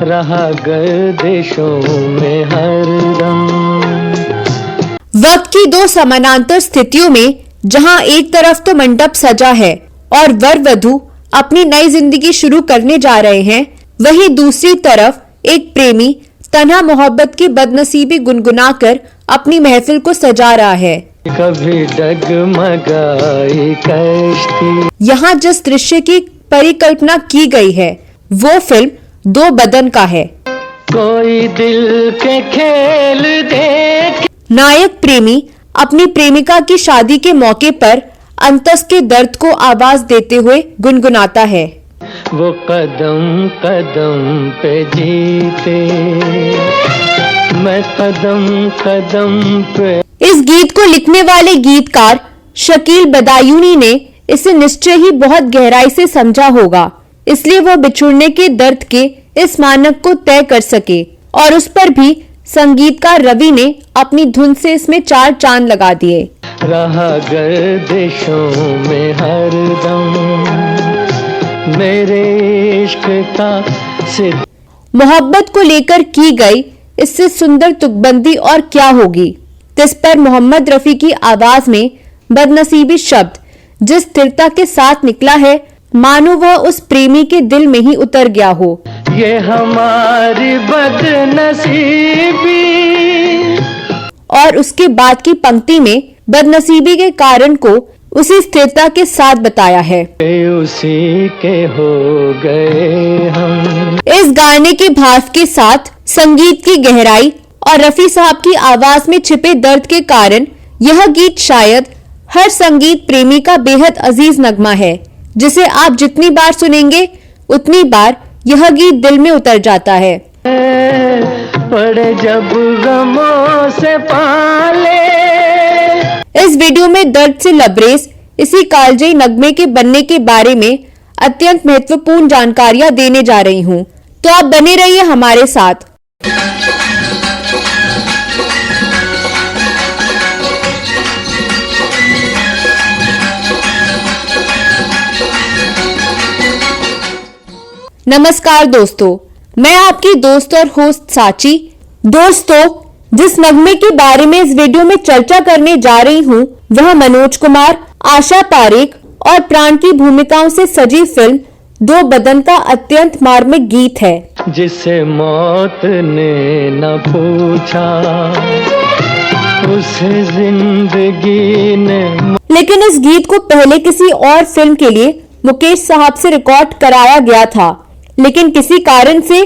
रहा गर्दिशों में हरदम। वक्त की दो समानांतर स्थितियों में जहां एक तरफ तो मंडप सजा है और वर वधू अपनी नई जिंदगी शुरू करने जा रहे हैं, वहीं दूसरी तरफ एक प्रेमी तन्हा मोहब्बत की बदनसीबी गुनगुनाकर अपनी महफिल को सजा रहा है। कभी डगमगाई कश्ती। यहाँ जिस दृश्य की परिकल्पना की गई है वो फिल्म दो बदन का है। कोई दिल के खेल देख। नायक प्रेमी अपनी प्रेमिका की शादी के मौके पर अंतस के दर्द को आवाज देते हुए गुनगुनाता है। वो कदम कदम पे जीते, मैं कदम कदम पे। इस गीत को लिखने वाले गीतकार शकील बदायूनी ने इसे निश्चय ही बहुत गहराई से समझा होगा, इसलिए वह बिछुड़ने के दर्द के इस मानक को तय कर सके और उस पर भी संगीतकार रवि ने अपनी धुन से इसमें चार चांद लगा दिए। रहा गर्दिशों में हरदम मेरे इश्क का सिद्ध। मोहब्बत को लेकर की गई इससे सुंदर तुकबंदी और क्या होगी, जिस पर मोहम्मद रफी की आवाज में बदनसीबी शब्द जिस स्थिरता के साथ निकला है, मानो वह उस प्रेमी के दिल में ही उतर गया हो। ये हमारी बदनसीबी। और उसके बाद की पंक्ति में बदनसीबी के कारण को उसी स्थिरता के साथ बताया है। उसी के हो गए हम। इस गाने के भाव के साथ संगीत की गहराई और रफी साहब की आवाज में छिपे दर्द के कारण यह गीत शायद हर संगीत प्रेमी का बेहद अजीज नगमा है, जिसे आप जितनी बार सुनेंगे उतनी बार यह गीत दिल में उतर जाता है। पड़े जब गमों से पाले। इस वीडियो में दर्द से लबरेज इसी कालजयी नगमे के बनने के बारे में अत्यंत महत्वपूर्ण जानकारियां देने जा रही हूं, तो आप बने रहिए हमारे साथ। नमस्कार दोस्तों, मैं आपकी दोस्त और होस्ट साची। दोस्तों, जिस नगमे के बारे में इस वीडियो में चर्चा करने जा रही हूँ वह मनोज कुमार, आशा पारेख और प्राण की भूमिकाओं से सजी फिल्म दो बदन का अत्यंत मार्मिक गीत है। जिसे मौत ने न पूछा उसे जिंदगी ने। लेकिन इस गीत को पहले किसी और फिल्म के लिए मुकेश साहब से रिकॉर्ड कराया गया था, लेकिन किसी कारण से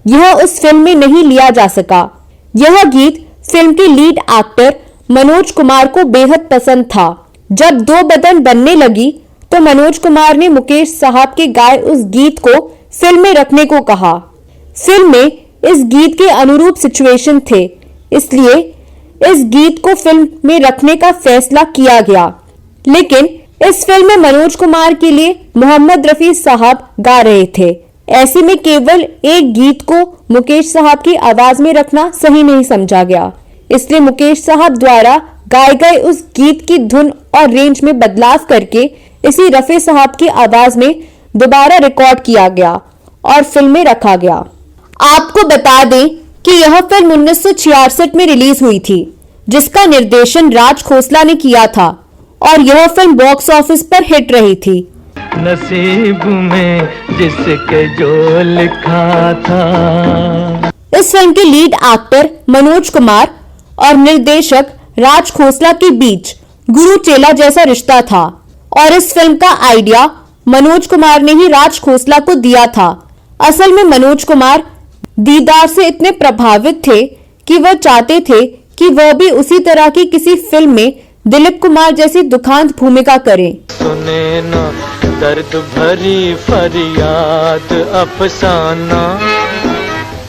यह उस फिल्म में नहीं लिया जा सका। यह गीत फिल्म के लीड एक्टर मनोज कुमार को बेहद पसंद था। जब दो बदन बनने लगी तो मनोज कुमार ने मुकेश साहब के गाए उस गीत को फिल्म में रखने को कहा। फिल्म में इस गीत के अनुरूप सिचुएशन थे, इसलिए इस गीत को फिल्म में रखने का फैसला किया गया। लेकिन इस फिल्म में मनोज कुमार के लिए मोहम्मद रफी साहब गा रहे थे। ऐसे में केवल एक गीत को मुकेश साहब की आवाज में रखना सही नहीं समझा गया, इसलिए मुकेश साहब द्वारा गाए गए उस गीत की धुन और रेंज में बदलाव करके इसी रफी साहब की आवाज में दोबारा रिकॉर्ड किया गया और फिल्म में रखा गया। आपको बता दें कि यह फिल्म 1966 में रिलीज हुई थी, जिसका निर्देशन राज खोसला ने किया था और यह फिल्म बॉक्स ऑफिस पर हिट रही थी। नसीब में जिसके जो लिखा था। इस फिल्म के लीड एक्टर मनोज कुमार और निर्देशक राज खोसला के बीच गुरु चेला जैसा रिश्ता था और इस फिल्म का आइडिया मनोज कुमार ने ही राज खोसला को दिया था। असल में मनोज कुमार दीदार से इतने प्रभावित थे कि वह चाहते थे कि वह भी उसी तरह की किसी फिल्म में दिलीप कुमार जैसी दुखांत भूमिका करें। सुने ना दर्द भरी फरियाद अफसाना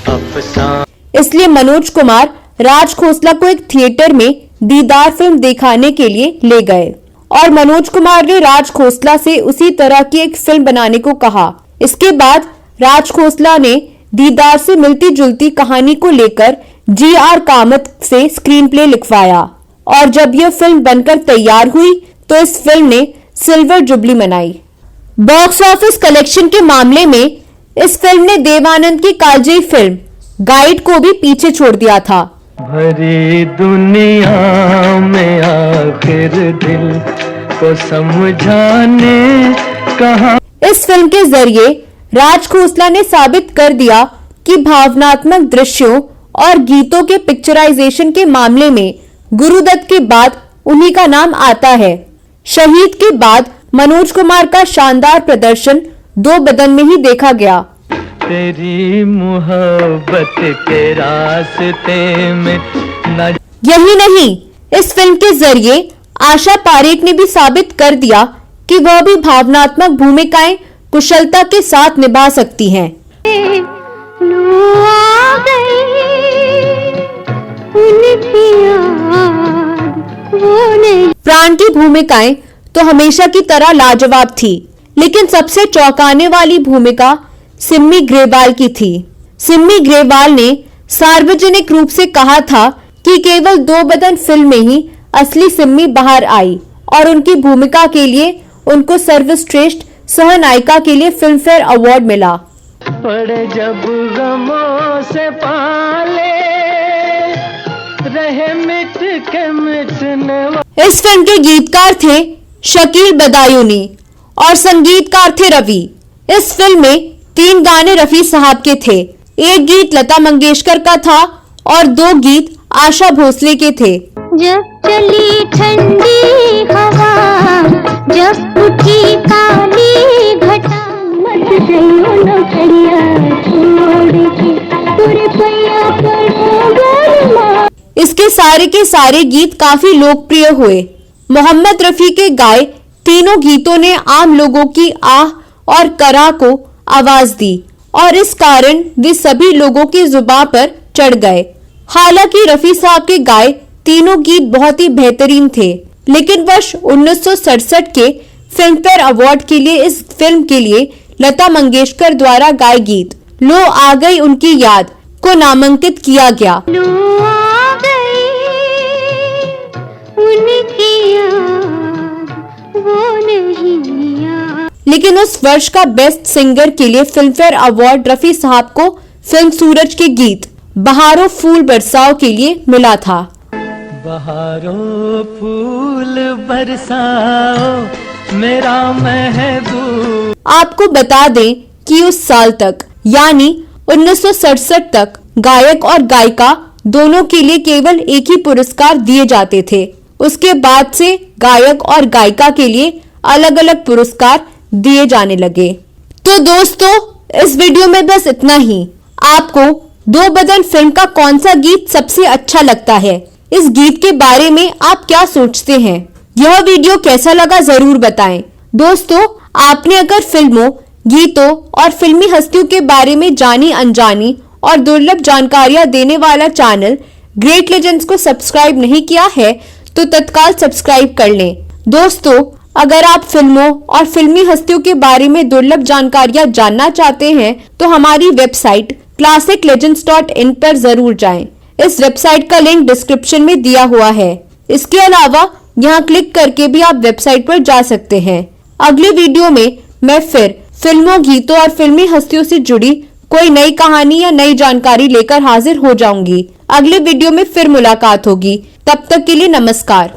अफसाना। इसलिए मनोज कुमार राज खोसला को एक थिएटर में दीदार फिल्म दिखाने के लिए ले गए और मनोज कुमार ने राज खोसला से उसी तरह की एक फिल्म बनाने को कहा। इसके बाद राज खोसला ने दीदार से मिलती जुलती कहानी को लेकर जी.आर. कामत से स्क्रीन प्ले लिखवाया और जब यह फिल्म बनकर तैयार हुई तो इस फिल्म ने सिल्वर जुबली मनाई। बॉक्स ऑफिस कलेक्शन के मामले में इस फिल्म ने देवानंद की कालजयी फिल्म गाइड को भी पीछे छोड़ दिया था। भरी दुनिया में आखिर दिल को समझाने कहाँ। इस फिल्म के जरिए राज खोसला ने साबित कर दिया कि भावनात्मक दृश्यों और गीतों के पिक्चराइजेशन के मामले में गुरुदत्त के बाद उन्हीं का नाम आता है। शहीद के बाद मनोज कुमार का शानदार प्रदर्शन दो बदन में ही देखा गया। तेरी मोहब्बत के रास्ते में न। यही नहीं, इस फिल्म के जरिए आशा पारेख ने भी साबित कर दिया कि वह भी भावनात्मक भूमिकाएं कुशलता के साथ निभा सकती हैं। प्राण की भूमिकाएं तो हमेशा की तरह लाजवाब थी, लेकिन सबसे चौंकाने वाली भूमिका सिम्मी ग्रेवाल की थी। सिम्मी ग्रेवाल ने सार्वजनिक रूप से कहा था कि केवल दो बदन फिल्म में ही असली सिम्मी बाहर आई और उनकी भूमिका के लिए उनको सर्वश्रेष्ठ सह नायिका के लिए फिल्म फेयर अवार्ड मिला। पड़े जब गमों से पाले रहे मिट के मिटने। इस फिल्म के गीतकार थे शकील बदायूनी और संगीतकार थे रवि। इस फिल्म में 3 गाने रफी साहब के थे, एक गीत लता मंगेशकर का था और 2 गीत आशा भोसले के थे। जब चली ठंडी हवा, जब उठी काली घटा, मत जाइयो न करिया छोड़ के पूरे पैया पर। इसके सारे के सारे गीत काफी लोकप्रिय हुए। मोहम्मद रफी के गाए तीनों गीतों ने आम लोगों की आह और कराह को आवाज दी और इस कारण वे सभी लोगों की जुबान पर चढ़ गए। हालांकि रफी साहब के गाए तीनों गीत बहुत ही बेहतरीन थे, लेकिन वर्ष 1967 के फिल्म फेयर अवार्ड के लिए इस फिल्म के लिए लता मंगेशकर द्वारा गाए गीत लो आ गई उनकी याद को नामांकित किया गया। लो आ गई उनकी याद, वो नहीं याद। लेकिन उस वर्ष का बेस्ट सिंगर के लिए फिल्म फेयर अवार्ड रफी साहब को फिल्म सूरज के गीत बहारों फूल बरसाओ के लिए मिला था। बहारों फूल बरसाओ मेरा महबूब। आपको बता दें कि उस साल तक यानी 1967 तक गायक और गायिका दोनों के लिए केवल एक ही पुरस्कार दिए जाते थे। उसके बाद से गायक और गायिका के लिए अलग अलग पुरस्कार दिए जाने लगे। तो दोस्तों, इस वीडियो में बस इतना ही। आपको दो बदन फिल्म का कौन सा गीत सबसे अच्छा लगता है? इस गीत के बारे में आप क्या सोचते हैं? यह वीडियो कैसा लगा जरूर बताएं। दोस्तों, आपने अगर फिल्मों, गीतों और फिल्मी हस्तियों के बारे में जानी अनजानी और दुर्लभ जानकारियां देने वाला चैनल ग्रेट लेजेंड्स को सब्सक्राइब नहीं किया है तो तत्काल सब्सक्राइब कर लें। दोस्तों, अगर आप फिल्मों और फिल्मी हस्तियों के बारे में दुर्लभ जानकारियां जानना चाहते हैं तो हमारी वेबसाइट classiclegends.in पर जरूर जाएं। इस वेबसाइट का लिंक डिस्क्रिप्शन में दिया हुआ है। इसके अलावा यहाँ क्लिक करके भी आप वेबसाइट पर जा सकते हैं। अगले वीडियो में मैं फिर फिल्मों, गीतों और फिल्मी हस्तियों से जुड़ी कोई नई कहानी या नई जानकारी लेकर हाजिर हो जाऊंगी। अगले वीडियो में फिर मुलाकात होगी। तब तक के लिए नमस्कार।